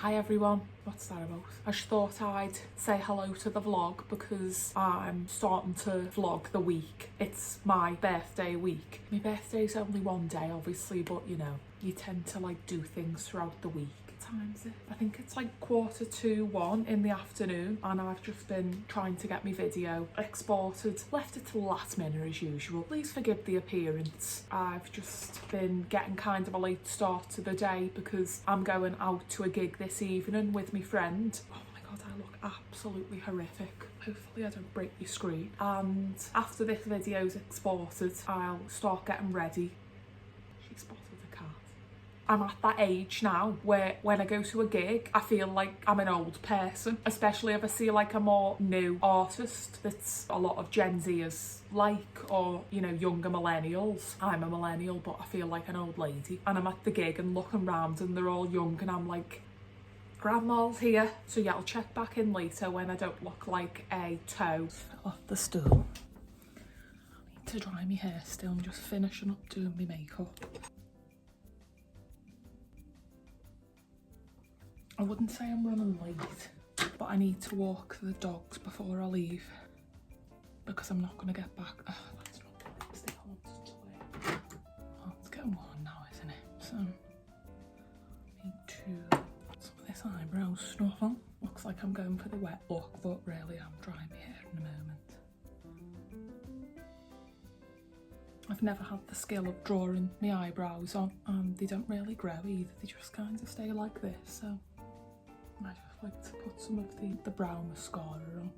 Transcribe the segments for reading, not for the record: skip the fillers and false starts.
Hi everyone, what's that about? I just thought I'd say hello to the vlog because I'm starting to vlog the week. It's my birthday week. My birthday's only one day obviously, but you know, you tend to like do things throughout the week. Times it. I think it's like 1:45 in the afternoon and I've just been trying to get my video exported. Left it to the last minute as usual. Please forgive the appearance. I've just been getting kind of a late start to the day because I'm going out to a gig this evening with my friend. Oh my god, I look absolutely horrific. Hopefully I don't break your screen. And after this video's exported, I'll start getting ready. She spotted the cat. I'm at that age now where when I go to a gig, I feel like I'm an old person, especially if I see like a more new artist that's a lot of Gen Zers like, or, you know, younger millennials. I'm a millennial, but I feel like an old lady. And I'm at the gig and looking round and they're all young and I'm like, grandma's here. So yeah, I'll check back in later when I don't look like a toe. Off the stool. I need to dry my hair still. I'm just finishing up doing my makeup. I wouldn't say I'm running late, but I need to walk the dogs before I leave because I'm not going to get back. Oh, that's not stay on to play. Oh, it's getting warm now, isn't it? So I need to put some of this eyebrow stuff on. Looks like I'm going for the wet look, but really I'm drying my hair in a moment. I've never had the skill of drawing my eyebrows on and they don't really grow either. They just kind of stay like this, so I just like to put some of the brow mascara on.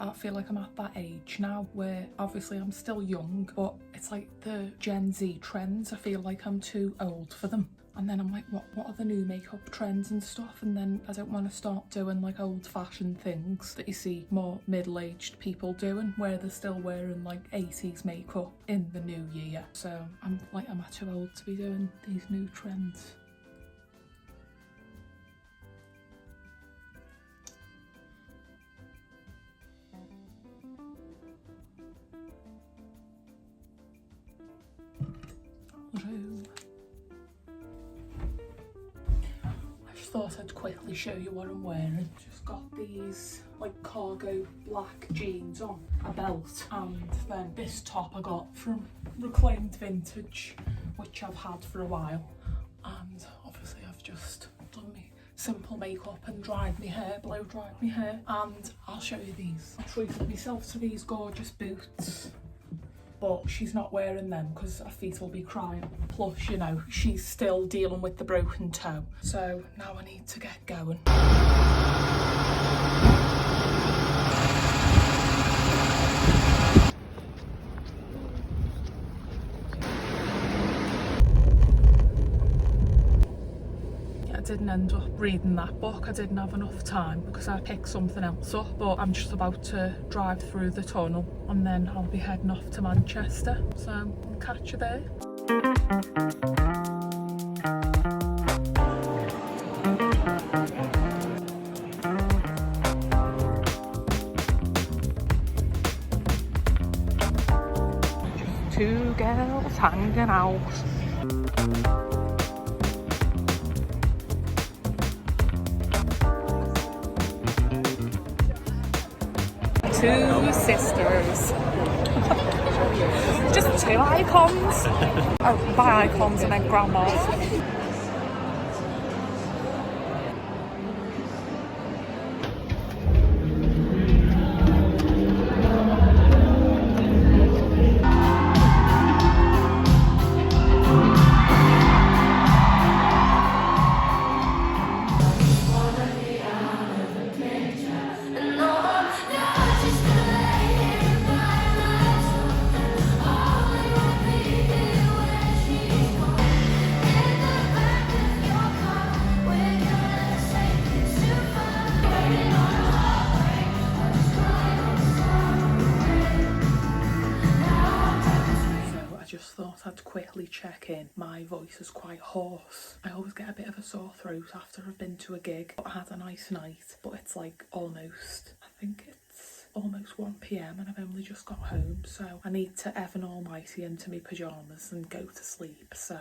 I feel like I'm at that age now where obviously I'm still young, but it's like the Gen Z trends, I feel like I'm too old for them. And then I'm like, what are the new makeup trends and stuff? And then I don't want to start doing like old-fashioned things that you see more middle-aged people doing, where they're still wearing like 80s makeup in the new year. So I'm like, am I too old to be doing these new trends? Thought I'd quickly show you what I'm wearing. Just got these like cargo black jeans on, a belt, and then this top I got from Reclaimed Vintage, which I've had for a while. And obviously I've just done my simple makeup and dried my hair, blow dried my hair, and I'll show you these. I treated myself to these gorgeous boots, but she's not wearing them because her feet will be crying. Plus, you know, she's still dealing with the broken toe. So now I need to get going. didn't end up reading that book. I didn't have enough time because I picked something else up, but I'm just about to drive through the tunnel and then I'll be heading off to Manchester, so I'll catch you there. Two girls hanging out. Two sisters. Just two icons. Oh, by icons and then grandmas. I'd quickly check in. My voice is quite hoarse. I always get a bit of a sore throat after I've been to a gig, but I had a nice night. But it's like almost, I think it's almost 1 p.m. and I've only just got home, so I need to Evan Almighty into my pyjamas and go to sleep, so...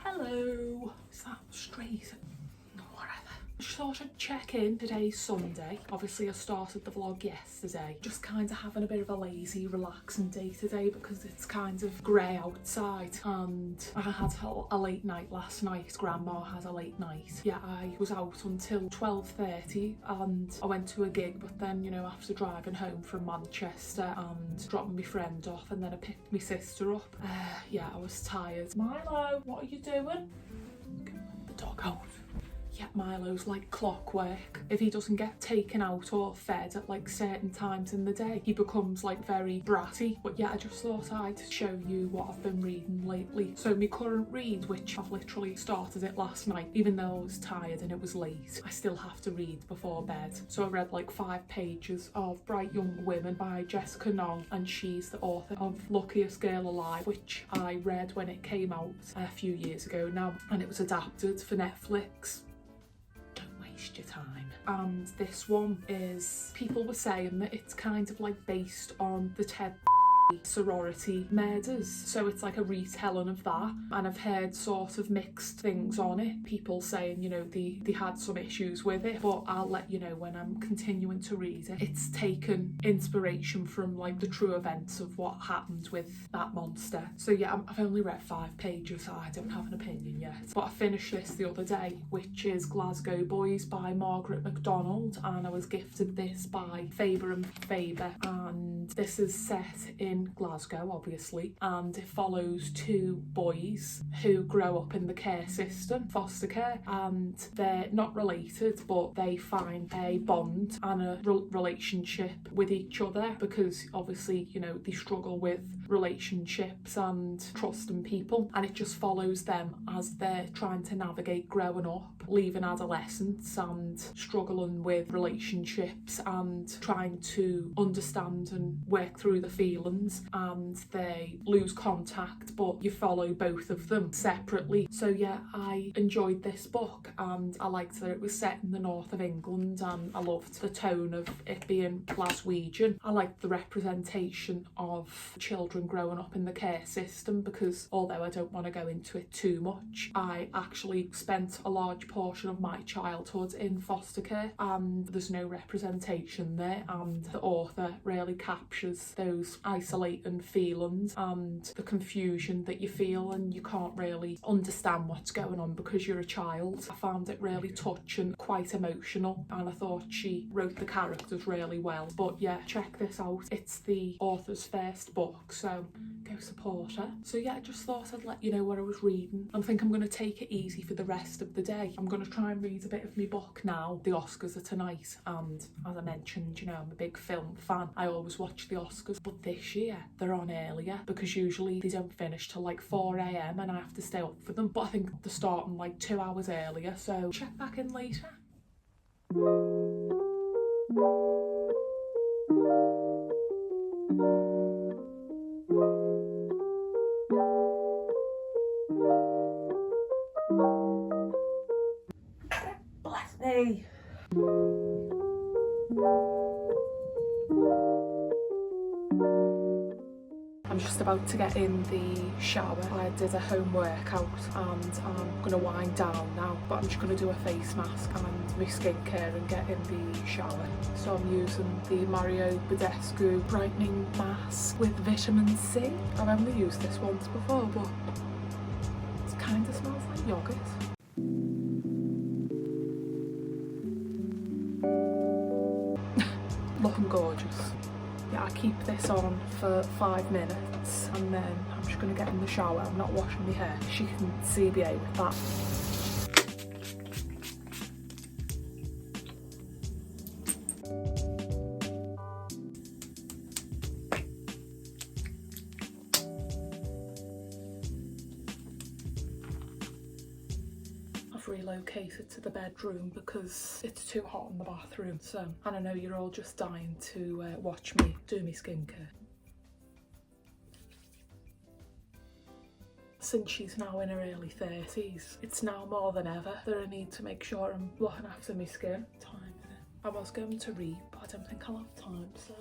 Hello. Is that straight? Whatever. Just thought I'd check in. Today's Sunday. Obviously I started the vlog yesterday. Just kind of having a bit of a lazy, relaxing day today because it's kind of grey outside and I had a late night last night. Grandma had a late night. Yeah, I was out until 12:30 and I went to a gig, but then, you know, after driving home from Manchester and dropping my friend off and then I picked my sister up, yeah, I was tired. Milo, what are you doing? The dog out. Yeah, Milo's like clockwork. If he doesn't get taken out or fed at like certain times in the day, he becomes like very bratty. But yeah, I just thought I'd show you what I've been reading lately. So my current read, which I've literally started it last night, even though I was tired and it was late, I still have to read before bed. So I read like 5 pages of Bright Young Women by Jessica Nong, and she's the author of Luckiest Girl Alive, which I read when it came out a few years ago now, and it was adapted for Netflix. Your time. And this one is, people were saying that it's kind of like based on the Ted sorority murders, so it's like a retelling of that, and I've heard sort of mixed things on it. People saying, you know, they had some issues with it, but I'll let you know when I'm continuing to read it. It's taken inspiration from like the true events of what happened with that monster. So yeah, I've only read 5 pages, so I don't have an opinion yet, but I finished this the other day, which is Glasgow Boys by Margaret MacDonald, and I was gifted this by Faber and Faber, and this is set in in Glasgow, obviously, and it follows two boys who grow up in the care system, foster care, and they're not related, but they find a bond and a relationship with each other because obviously, you know, they struggle with relationships and trusting people, and it just follows them as they're trying to navigate growing up, leaving adolescence and struggling with relationships and trying to understand and work through the feelings, and they lose contact, but you follow both of them separately. So yeah, I enjoyed this book and I liked that it was set in the north of England, and I loved the tone of it being Glaswegian. I liked the representation of children growing up in the care system because although I don't want to go into it too much, I actually spent a large portion of my childhood in foster care and there's no representation there, and the author really captures those isolating feelings and the confusion that you feel and you can't really understand what's going on because you're a child. I found it really touching, quite emotional, and I thought she wrote the characters really well. But yeah, check this out. It's the author's first book, so go support her. So yeah, I just thought I'd let you know what I was reading. I think I'm going to take it easy for the rest of the day. I'm going to try and read a bit of my book now. The Oscars are tonight, and as I mentioned, you know, I'm a big film fan. I always watch the Oscars, but this year they're on earlier because usually they don't finish till like 4 a.m. and I have to stay up for them, but I think they're starting like 2 hours earlier, so check back in later. Bless me. I'm just about to get in the shower. I did a home workout and I'm going to wind down now, but I'm just going to do a face mask and my skincare and get in the shower. So I'm using the Mario Badescu brightening mask with vitamin C. I've only used this once before, but it kind of smells like yogurt. Looking gorgeous. Yeah, I keep this on for 5 minutes and then I'm just going to get in the shower. I'm not washing my hair. She can CBA with that. Relocated to the bedroom because it's too hot in the bathroom, so, and I know you're all just dying to watch me do my skincare. Since she's now in her early 30s, it's now more than ever that I need to make sure I'm looking after my skin. Time in it. I was going to read, but I don't think I'll have time, so.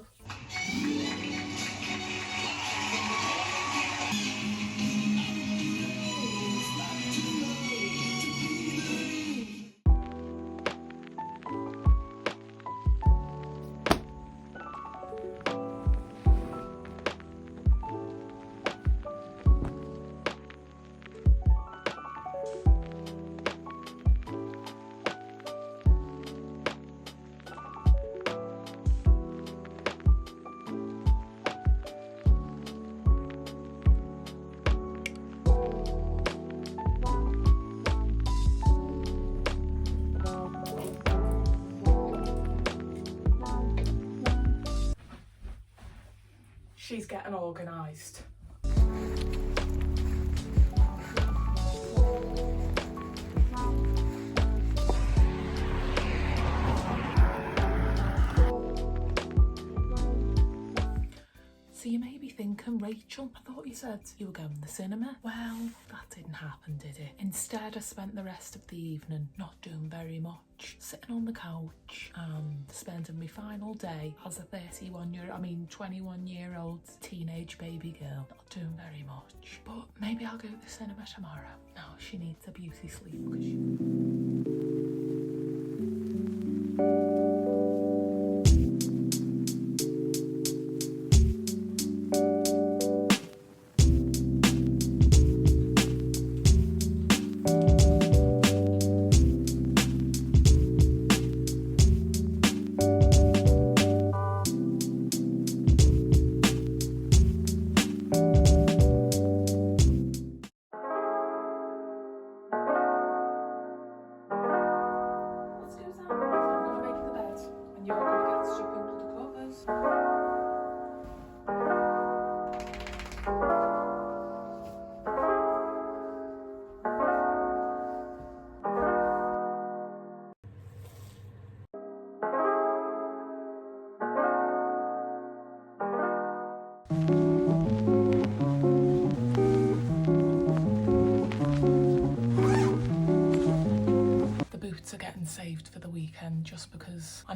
She's getting organised. So you may be thinking, Rachel, I thought you said you were going to the cinema. Well, that didn't happen, did it? Instead, I spent the rest of the evening not doing very much, sitting on the couch and spending my final day as a 21-year-old teenage baby girl. Not doing very much, but maybe I'll go to the cinema tomorrow. No, she needs a beauty sleep because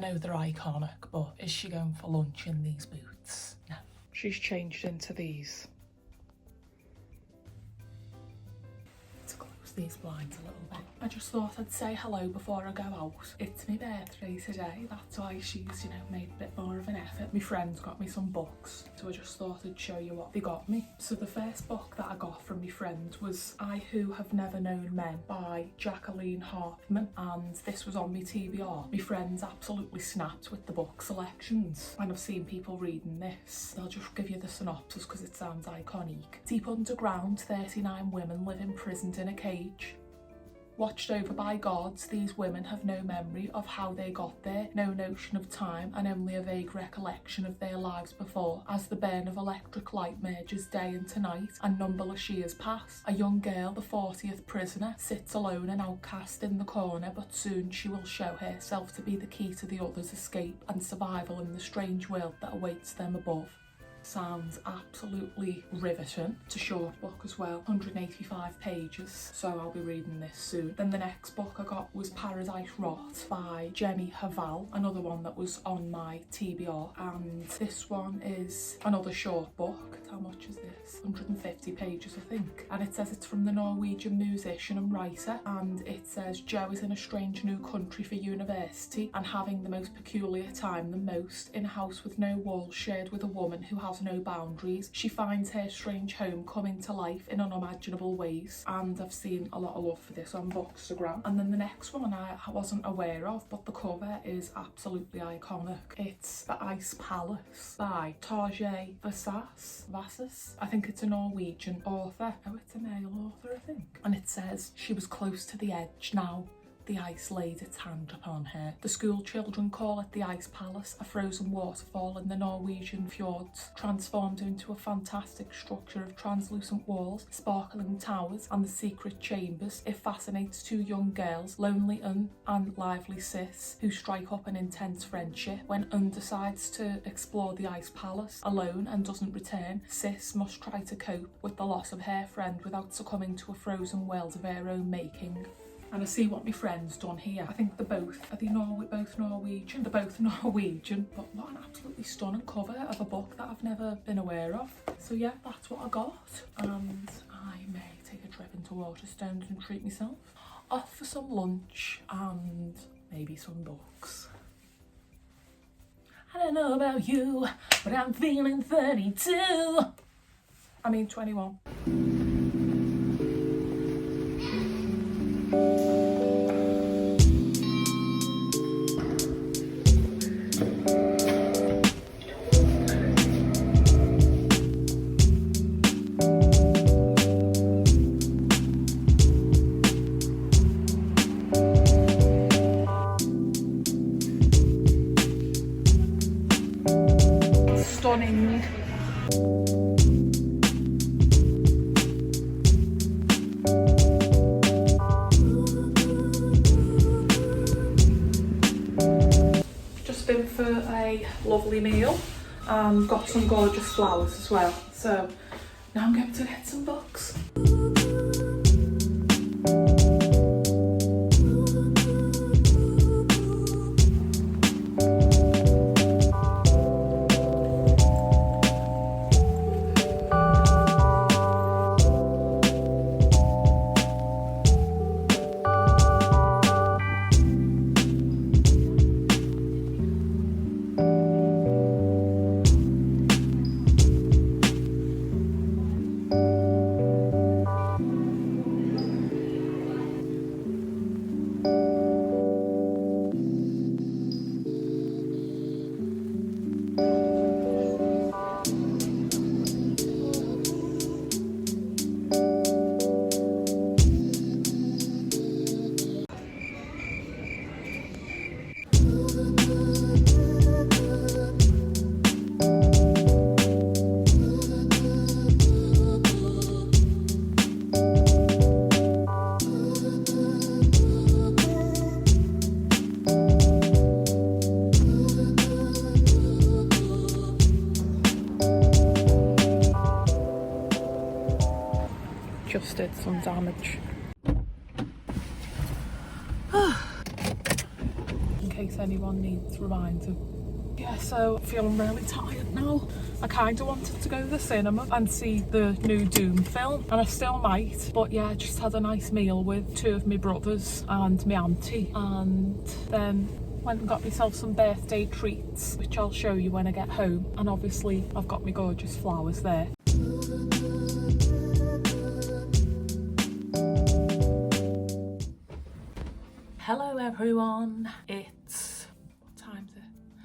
know they're iconic, but is she going for lunch in these boots? No. She's changed into these. To close these blinds a little bit. I just thought I'd say hello before I go out. It's my birthday today, that's why she's, you know, made a bit more of an effort. My friends got me some books, so I just thought I'd show you what they got me. So the first book that I got from my friend was I Who Have Never Known Men by Jacqueline Hartman, and this was on my TBR. My friends absolutely snapped with the book selections, and I've seen people reading this. I'll just give you the synopsis because it sounds iconic. Deep underground, 39 women live imprisoned in a cage. Watched over by gods, these women have no memory of how they got there, no notion of time, and only a vague recollection of their lives before. As the burn of electric light merges day into night, and numberless years pass, a young girl, the 40th prisoner, sits alone and outcast in the corner, but soon she will show herself to be the key to the others' escape and survival in the strange world that awaits them above. Sounds absolutely riveting. It's a short book as well, 185 pages, so I'll be reading this soon. Then the next book I got was Paradise Rot by Jenny Haval, another one that was on my TBR, and this one is another short book. How much is this? 150 pages, I think. And it says it's from the Norwegian musician and writer, and it says Joe is in a strange new country for university and having the most peculiar time than most, in a house with no walls shared with a woman who has no boundaries. She finds her strange home coming to life in unimaginable ways, and I've seen a lot of love for this on Bookstagram. And then the next one I wasn't aware of, but the cover is absolutely iconic. It's The Ice Palace by Tarjei Vasas. I think it's a Norwegian author. Oh, it's a male author, I think. And it says, she was close to the edge now. The ice laid its hand upon her. The school children call it the Ice Palace, a frozen waterfall in the Norwegian fjords, transformed into a fantastic structure of translucent walls, sparkling towers, and the secret chambers. It fascinates two young girls, lonely and lively Sis, who strike up an intense friendship. When decides to explore the Ice Palace alone and doesn't return, Sis must try to cope with the loss of her friend without succumbing to a frozen world of her own making. And I see what my friend's done here. I think they're both Norwegian? They're both Norwegian, but what an absolutely stunning cover of a book that I've never been aware of. So yeah, that's what I got. And I may take a trip into Waterstones and treat myself. Off for some lunch and maybe some books. I don't know about you, but I'm feeling 32. I mean 21. Stunning. Just been for a lovely meal and got some gorgeous flowers as well. So now I'm going to get some books. Just did some damage. In case anyone needs reminding. Yeah, so feeling really tired now. I kind of wanted to go to the cinema and see the new Doom film, and I still might, but yeah, I just had a nice meal with 2 of my brothers and my auntie, and then went and got myself some birthday treats, which I'll show you when I get home. And obviously I've got my gorgeous flowers there. Hello everyone, it's, what time is it?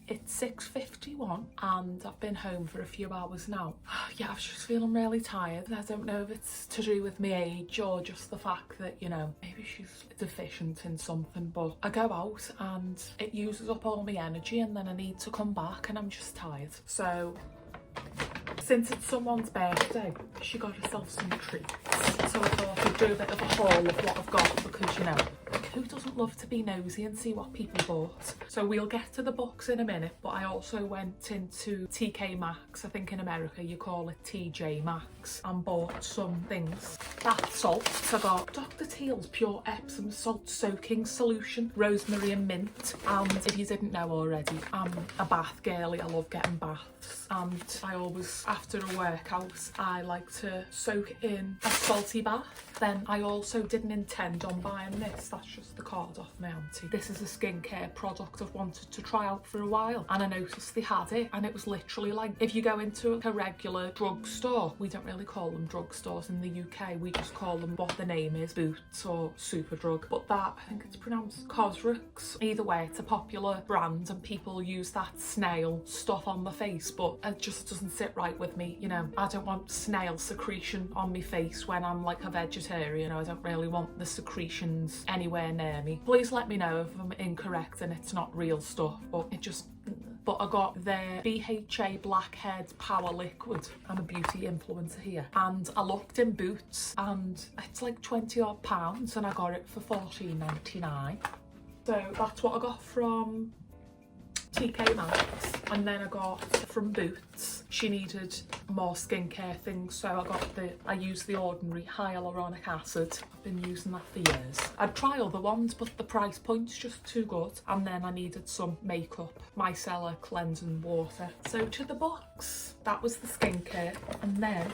It's 6:51 and I've been home for a few hours now. Yeah, I was just feeling really tired. I don't know if it's to do with my age or just the fact that, you know, maybe she's deficient in something, but I go out and it uses up all my energy and then I need to come back and I'm just tired. So since it's someone's birthday, she got herself some treats. So I thought I'd do a bit of a haul of what I've got because, you know, who doesn't love to be nosy and see what people bought? So we'll get to the books in a minute, but I also went into TK Maxx, I think in America you call it TJ Maxx, and bought some things. Bath salts, I got Dr. Teal's Pure Epsom Salt Soaking Solution, rosemary and mint. And if you didn't know already, I'm a bath girly, I love getting baths. And I always, after a workout, I like to soak in a salty bath. Then I also didn't intend on buying this, that's just the card off my auntie. This is a skincare product I've wanted to try out for a while, and I noticed they had it, and it was literally like, if you go into a regular drugstore, we don't really call them drugstores in the UK, we just call them what the name is, Boots or Superdrug, but that, I think it's pronounced Cosrx. Either way, it's a popular brand and people use that snail stuff on the face, but it just doesn't sit right with me, you know. I don't want snail secretion on my face when I'm like a vegetarian. I don't really want the secretions anywhere near me. Please let me know if I'm incorrect and it's not real stuff, but it just... But I got their BHA Blackhead Power Liquid. I'm a beauty influencer here. And I looked in Boots and it's like 20 odd pounds and I got it for $14.99. So that's what I got from TK Maxx. And then I got from Boots, she needed more skincare things, so I used the ordinary hyaluronic acid. I've been using that for years. I'd try other ones, but the price point's just too good. And then I needed some makeup, micellar cleansing water. So to the books, that was the skincare. And then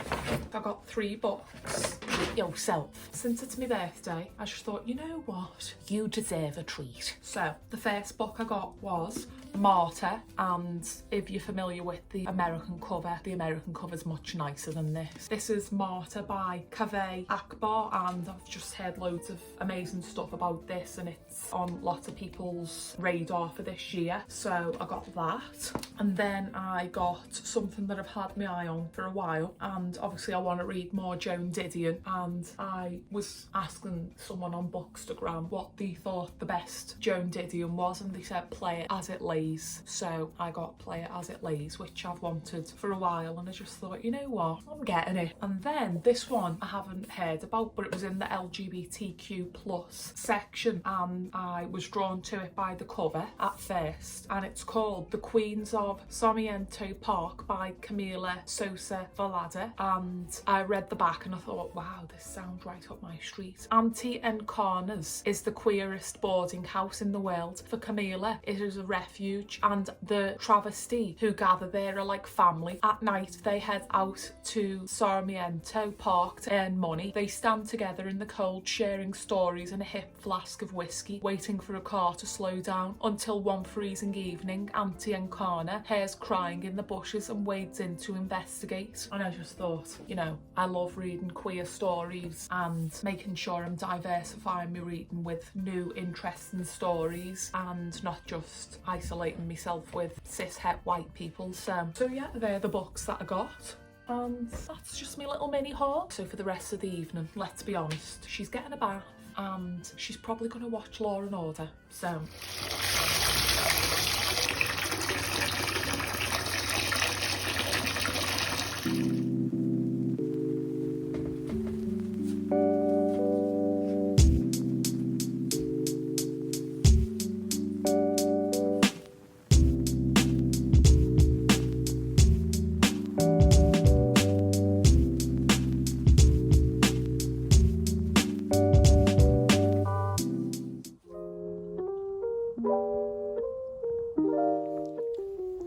I got 3 books. Yourself. Since it's my birthday, I just thought, you know what? You deserve a treat. So the first book I got was Martyr, and if you're familiar with the American cover's much nicer than this. This is Martyr by Kaveh Akbar, and I've just heard loads of amazing stuff about this and it's on lots of people's radar for this year, so I got that. And then I got something that I've had my eye on for a while, and obviously I want to read more Joan Didion, and I was asking someone on Bookstagram what they thought the best Joan Didion was, and they said Play It As It Lays. So I got Play It As It Lays, which I've wanted for a while, and I just thought, you know what, I'm getting it. And then this one I haven't heard about, but it was in the LGBTQ plus section, and I was drawn to it by the cover at first, and it's called The Queens of Sarmiento Park by Camila Sosa Valada. And I read the back and I thought, wow, this sounds right up my street. Auntie Encarna's is the queerest boarding house in the world. For Camila, it is a refuge, and the travesty who gather there are like family. At night, they head out to Sarmiento Park to earn money. They stand together in the cold, sharing stories and a hip flask of whiskey, waiting for a car to slow down, until one freezing evening, Auntie Encarna hears crying in the bushes and wades in to investigate. And I just thought, you know, I love reading queer stories and making sure I'm diversifying my reading with new interesting stories and not just isolating myself with cis-het white people. So yeah, they're the books that I got. And that's just my little mini haul. So for the rest of the evening, let's be honest, she's getting a bath and she's probably going to watch Law and Order. So...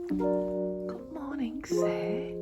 Good morning, sir.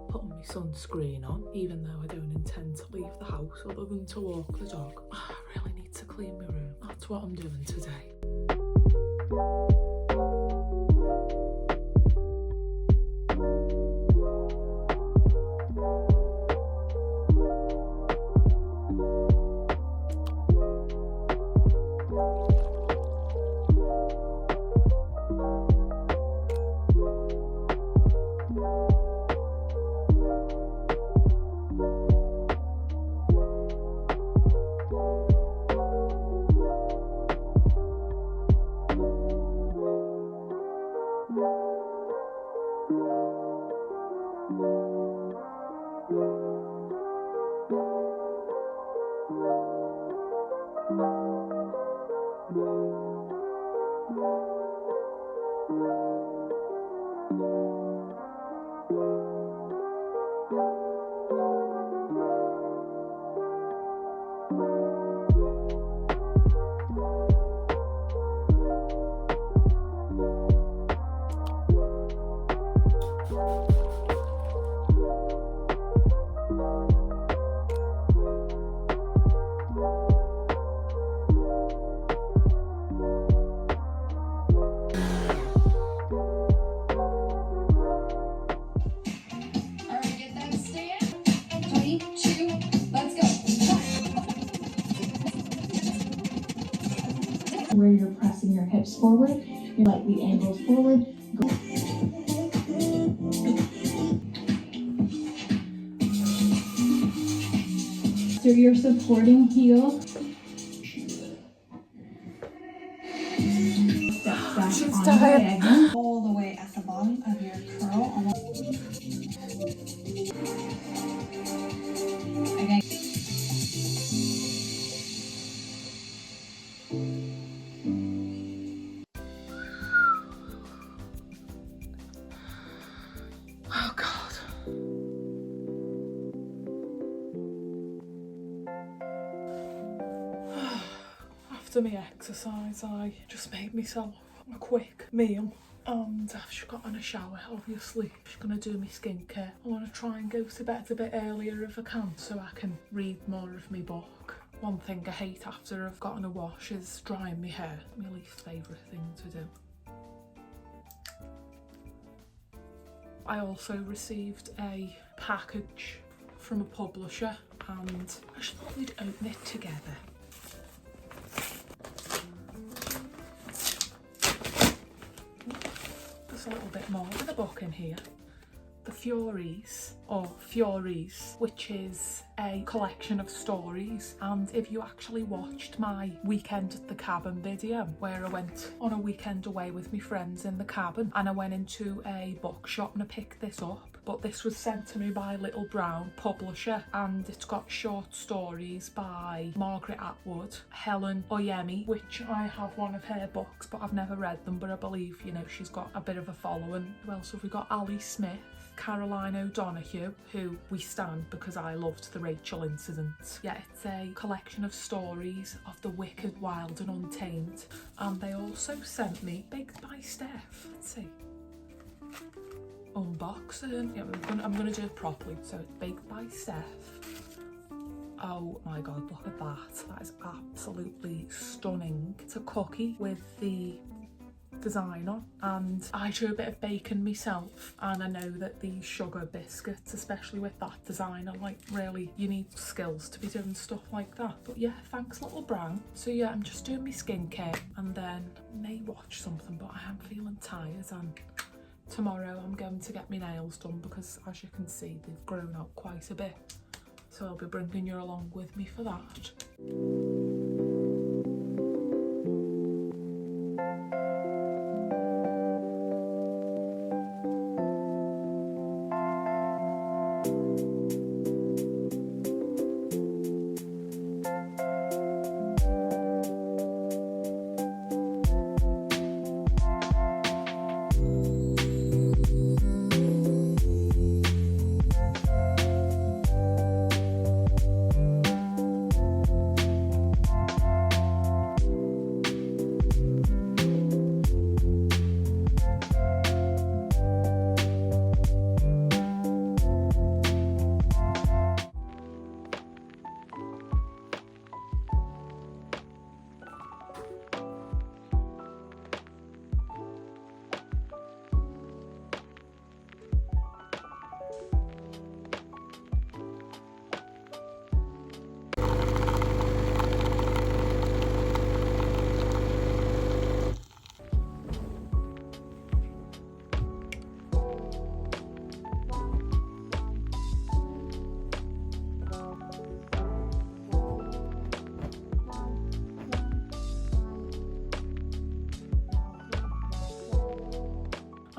Putting my sunscreen on, even though I don't intend to leave the house other than to walk the dog. I really need to clean my room. That's what I'm doing today. Where you're pressing your hips forward, you're lightly angled forward. So your supporting heel. Step back She's on tired. diagonal. All the way at the bottom of your curl. Again. Oh God. After my exercise, I just made myself a quick meal and I've just got in a shower, obviously. Just gonna do my skincare. I wanna try and go to bed a bit earlier if I can so I can read more of my book. One thing I hate after I've gotten a wash is drying my hair. My least favourite thing to do. I also received a package from a publisher and I just thought we'd open it together. There's a little bit more of the book in here. The Furies, or Furies, which is a collection of stories. And if you actually watched my weekend at the cabin video, where I went on a weekend away with my friends in the cabin, and I went into a bookshop and I picked this up. But this was sent to me by Little Brown publisher, and it's got short stories by Margaret Atwood, Helen Oyemi, which I have one of her books, but I've never read them, but I believe, you know, she's got a bit of a following. Who else have we got? Ali Smith, Caroline O'Donoghue, who we stand because I loved The Rachel Incident. Yeah, it's a collection of stories of the wicked, wild and untamed. And they also sent me Baked by Steph. Let's see. Unboxing. Yeah, I'm gonna do it properly. So it's Baked by Steph. Oh my God, look at that. That is absolutely stunning. It's a cookie with the design on, and I do a bit of baking myself, and I know that these sugar biscuits, especially with that design, are like really, you need skills to be doing stuff like that. But yeah, thanks Little Brown. So yeah, I'm just doing my skincare and then may watch something, but I am feeling tired, and tomorrow I'm going to get my nails done because, as you can see, they've grown out quite a bit. So I'll be bringing you along with me for that.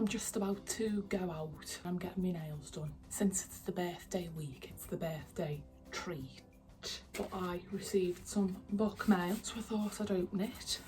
I'm just about to go out. I'm getting my nails done. Since it's the birthday week, it's the birthday treat. But I received some book mail, so I thought I'd open it.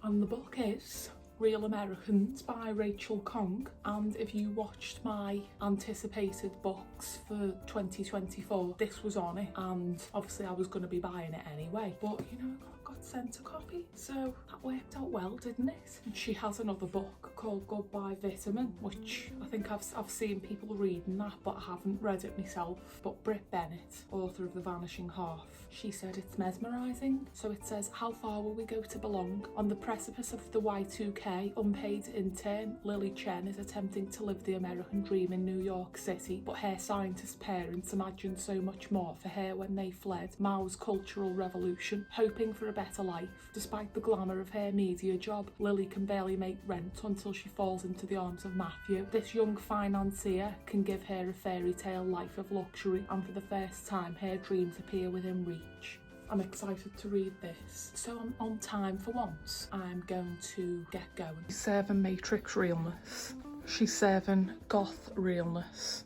And the book is Real Americans by Rachel Kong. And if you watched my anticipated books for 2024, this was on it, and obviously I was going to be buying it anyway, but you know, I got sent a copy, so that worked out well, didn't it? And she has another book called Goodbye Vitamin, which I think I've seen people reading that, but I haven't read it myself. But Britt Bennett, author of The Vanishing Half, she said it's mesmerising. So it says, how far will we go to belong? On the precipice of the Y2K, unpaid intern Lily Chen is attempting to live the American dream in New York City, but her scientist parents imagined so much more for her when they fled Mao's Cultural Revolution, hoping for a better life. Despite the glamour of her media job, Lily can barely make rent until she falls into the arms of Matthew. This young financier can give her a fairy tale life of luxury, and for the first time her dreams appear within reach. I'm excited to read this. So I'm on time for once. I'm going to get going. She's serving Matrix realness. She's serving goth realness.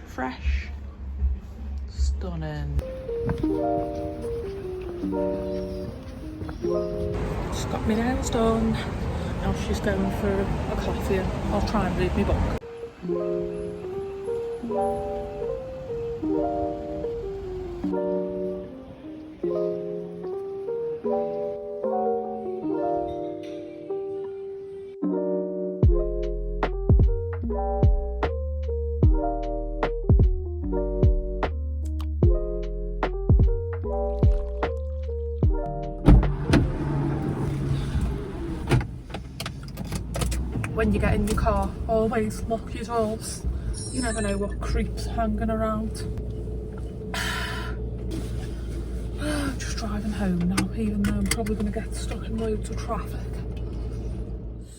Fresh, stunning. Just got my nails done. Now she's going for a coffee and I'll try and read my book. When you get in your car, always lock your doors. You never know what creep's hanging around. Just driving home now, even though I'm probably going to get stuck in loads of traffic.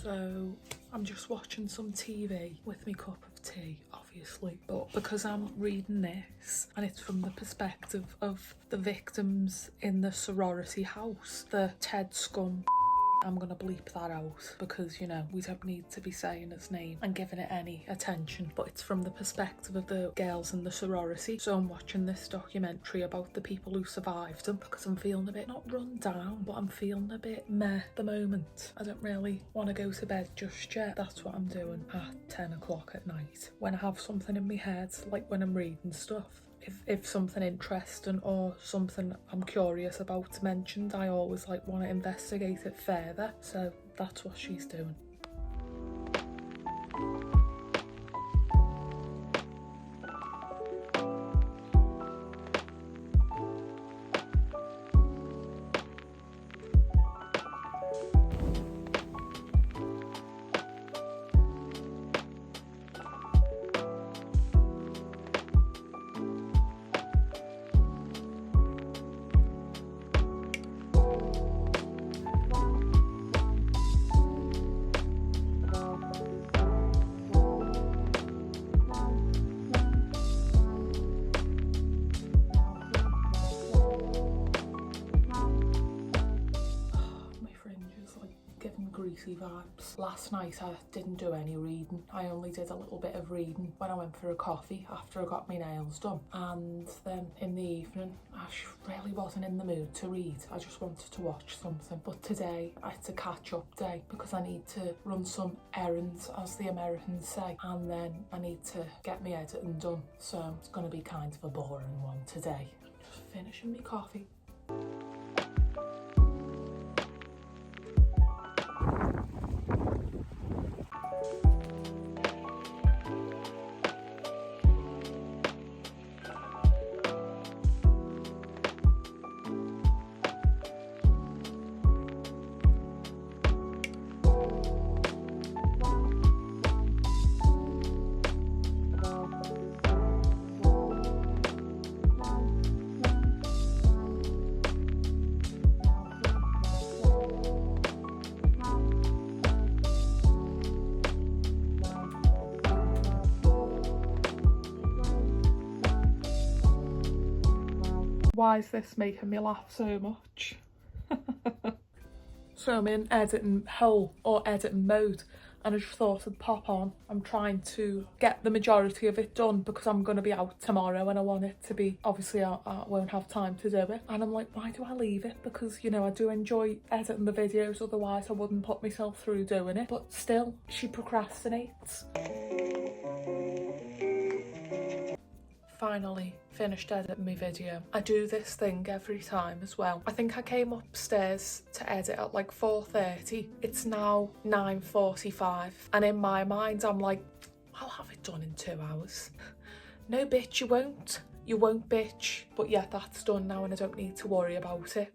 So I'm just watching some TV with my cup of tea, obviously. But because I'm reading this, and it's from the perspective of the victims in the sorority house, the Ted Scum, I'm gonna bleep that out because, you know, we don't need to be saying its name and giving it any attention, but it's from the perspective of the girls in the sorority. So I'm watching this documentary about the people who survived them because I'm feeling a bit, not run down, but I'm feeling a bit meh at the moment. I don't really want to go to bed just yet. That's what I'm doing at 10 o'clock at night. When I have something in my head, like when I'm reading stuff, if something interesting or something I'm curious about mentioned, I always like want to investigate it further. So that's what she's doing. Greasy vibes. Last night I didn't do any reading. I only did a little bit of reading when I went for a coffee after I got my nails done, and then in the evening I really wasn't in the mood to read. I just wanted to watch something. But today it's a catch-up day because I need to run some errands, as the Americans say, and then I need to get my editing done, so it's going to be kind of a boring one today. Just finishing my coffee. Why is this making me laugh so much? So I'm in editing hole or editing mode, and I just thought I'd pop on. I'm trying to get the majority of it done because I'm going to be out tomorrow and I want it to be, obviously I won't have time to do it. And I'm like, why do I leave it? Because, you know, I do enjoy editing the videos, otherwise I wouldn't put myself through doing it. But still, she procrastinates. Finally finished editing my video. I do this thing every time as well. I think I came upstairs to edit at like 4:30. It's now 9:45, and in my mind I'm like, I'll have it done in 2 hours. No bitch, you won't. You won't, bitch. But yeah, that's done now and I don't need to worry about it.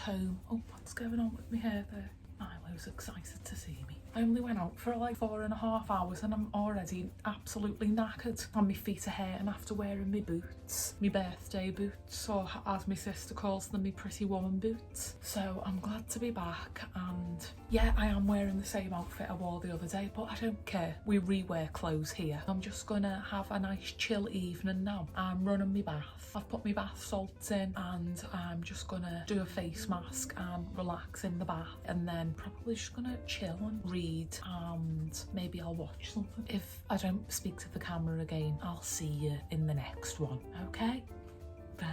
Home. Oh, what's going on with my hair there? Milo's excited to see me. I only went out for like 4.5 hours and I'm already absolutely knackered. And my feet are hurting after wearing my boots. My birthday boots, or as my sister calls them, my pretty woman boots. So I'm glad to be back, and yeah, I am wearing the same outfit I wore the other day, but I don't care. We rewear clothes here. I'm just gonna have a nice chill evening now. I'm running my bath. I've put my bath salts in and I'm just gonna do a face mask and relax in the bath, and then probably just gonna chill and read, and maybe I'll watch something. If I don't speak to the camera again, I'll see you in the next one, okay? Bye.